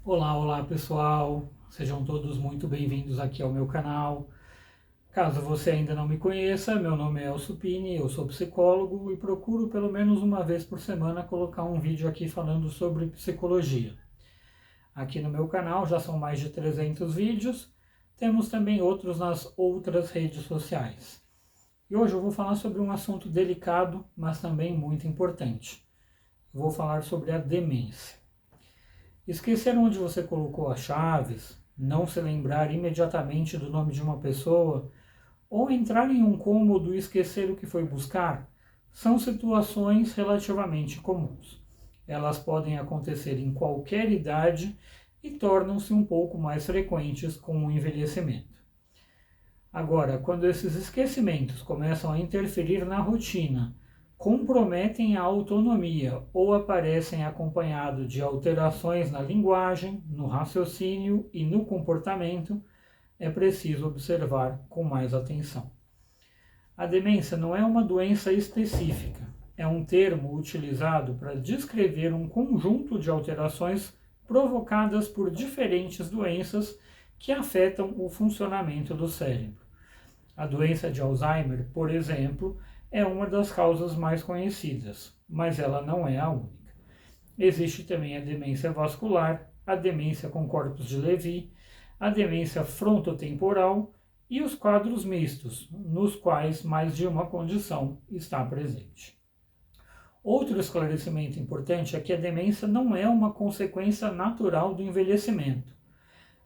Olá pessoal, sejam todos muito bem-vindos aqui ao meu canal. Caso você ainda não me conheça, meu nome é Elcio Pini, eu sou psicólogo e procuro pelo menos uma vez por semana colocar um vídeo aqui falando sobre psicologia. Aqui no meu canal já são mais de 300 vídeos, temos também outros nas outras redes sociais. E hoje eu vou falar sobre um assunto delicado, mas também muito importante. Vou falar sobre a demência. Esquecer onde você colocou as chaves, não se lembrar imediatamente do nome de uma pessoa, ou entrar em um cômodo e esquecer o que foi buscar, são situações relativamente comuns. Elas podem acontecer em qualquer idade e tornam-se um pouco mais frequentes com o envelhecimento. Agora, quando esses esquecimentos começam a interferir na rotina, comprometem a autonomia ou aparecem acompanhados de alterações na linguagem, no raciocínio e no comportamento, é preciso observar com mais atenção. A demência não é uma doença específica, é um termo utilizado para descrever um conjunto de alterações provocadas por diferentes doenças que afetam o funcionamento do cérebro. A doença de Alzheimer, por exemplo, é uma das causas mais conhecidas, mas ela não é a única. Existe também a demência vascular, a demência com corpos de Levy, a demência frontotemporal e os quadros mistos, nos quais mais de uma condição está presente. Outro esclarecimento importante é que a demência não é uma consequência natural do envelhecimento.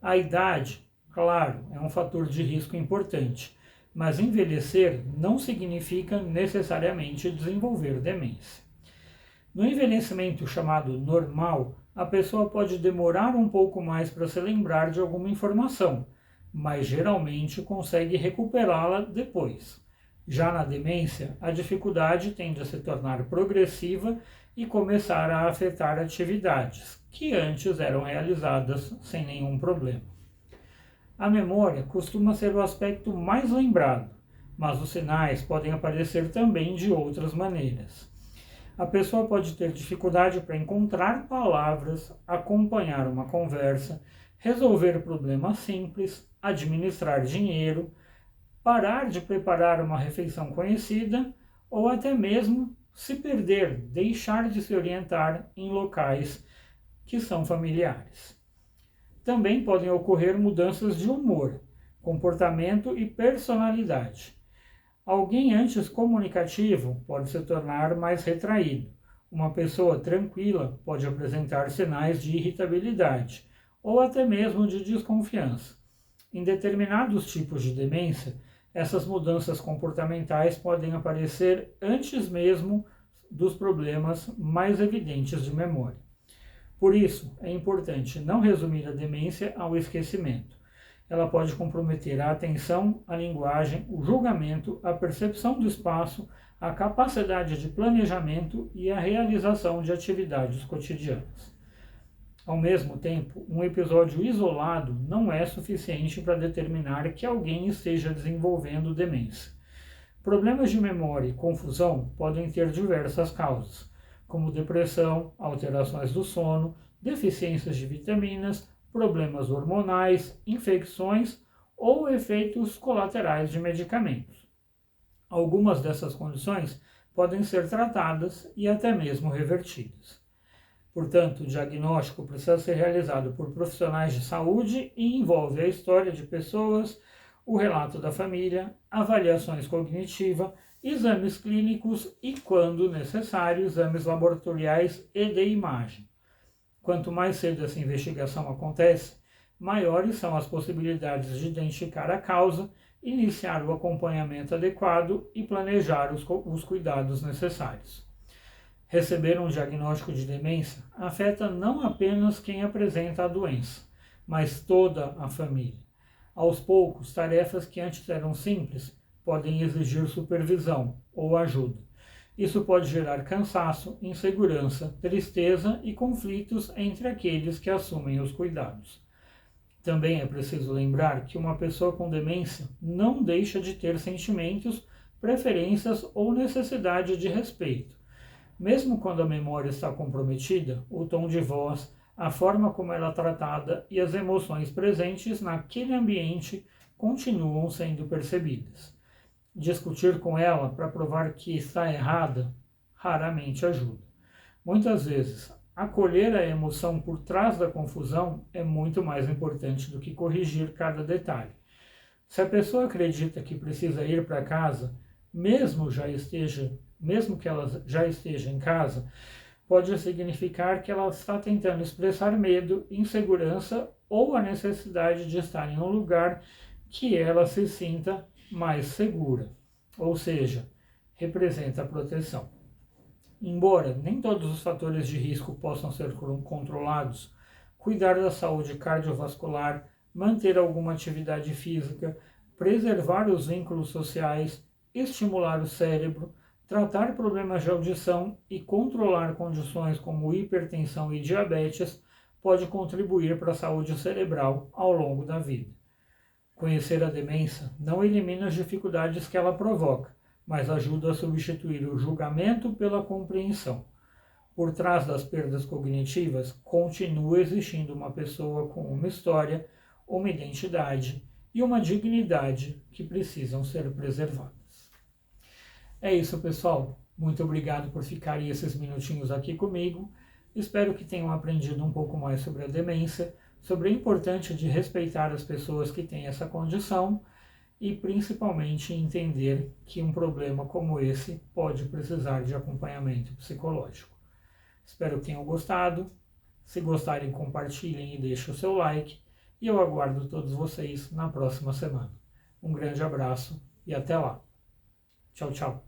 A idade, claro, é um fator de risco importante, mas envelhecer não significa necessariamente desenvolver demência. No envelhecimento chamado normal, a pessoa pode demorar um pouco mais para se lembrar de alguma informação, mas geralmente consegue recuperá-la depois. Já na demência, a dificuldade tende a se tornar progressiva e começar a afetar atividades que antes eram realizadas sem nenhum problema. A memória costuma ser o aspecto mais lembrado, mas os sinais podem aparecer também de outras maneiras. A pessoa pode ter dificuldade para encontrar palavras, acompanhar uma conversa, resolver problemas simples, administrar dinheiro, parar de preparar uma refeição conhecida ou até mesmo se perder, deixar de se orientar em locais que são familiares. Também podem ocorrer mudanças de humor, comportamento e personalidade. Alguém antes comunicativo pode se tornar mais retraído. Uma pessoa tranquila pode apresentar sinais de irritabilidade ou até mesmo de desconfiança. Em determinados tipos de demência, essas mudanças comportamentais podem aparecer antes mesmo dos problemas mais evidentes de memória. Por isso, é importante não resumir a demência ao esquecimento. Ela pode comprometer a atenção, a linguagem, o julgamento, a percepção do espaço, a capacidade de planejamento e a realização de atividades cotidianas. Ao mesmo tempo, um episódio isolado não é suficiente para determinar que alguém esteja desenvolvendo demência. Problemas de memória e confusão podem ter diversas causas, como depressão, alterações do sono, deficiências de vitaminas, problemas hormonais, infecções ou efeitos colaterais de medicamentos. Algumas dessas condições podem ser tratadas e até mesmo revertidas. Portanto, o diagnóstico precisa ser realizado por profissionais de saúde e envolve a história de pessoas, o relato da família, avaliações cognitivas, exames clínicos e, quando necessário, exames laboratoriais e de imagem. Quanto mais cedo essa investigação acontece, maiores são as possibilidades de identificar a causa, iniciar o acompanhamento adequado e planejar os cuidados necessários. Receber um diagnóstico de demência afeta não apenas quem apresenta a doença, mas toda a família. Aos poucos, tarefas que antes eram simples podem exigir supervisão ou ajuda. Isso pode gerar cansaço, insegurança, tristeza e conflitos entre aqueles que assumem os cuidados. Também é preciso lembrar que uma pessoa com demência não deixa de ter sentimentos, preferências ou necessidade de respeito. Mesmo quando a memória está comprometida, o tom de voz, a forma como ela é tratada e as emoções presentes naquele ambiente continuam sendo percebidas. Discutir com ela para provar que está errada raramente ajuda. Muitas vezes, acolher a emoção por trás da confusão é muito mais importante do que corrigir cada detalhe. Se a pessoa acredita que precisa ir para casa, mesmo que ela já esteja em casa, pode significar que ela está tentando expressar medo, insegurança ou a necessidade de estar em um lugar que ela se sinta mais segura, ou seja, representa a proteção. Embora nem todos os fatores de risco possam ser controlados, cuidar da saúde cardiovascular, manter alguma atividade física, preservar os vínculos sociais, estimular o cérebro, tratar problemas de audição e controlar condições como hipertensão e diabetes pode contribuir para a saúde cerebral ao longo da vida. Conhecer a demência não elimina as dificuldades que ela provoca, mas ajuda a substituir o julgamento pela compreensão. Por trás das perdas cognitivas, continua existindo uma pessoa com uma história, uma identidade e uma dignidade que precisam ser preservadas. É isso, pessoal. Muito obrigado por ficarem esses minutinhos aqui comigo. Espero que tenham aprendido um pouco mais sobre a demência, sobre a importância de respeitar as pessoas que têm essa condição e principalmente entender que um problema como esse pode precisar de acompanhamento psicológico. Espero que tenham gostado. Se gostarem, compartilhem e deixem o seu like. E eu aguardo todos vocês na próxima semana. Um grande abraço e até lá. Tchau, tchau.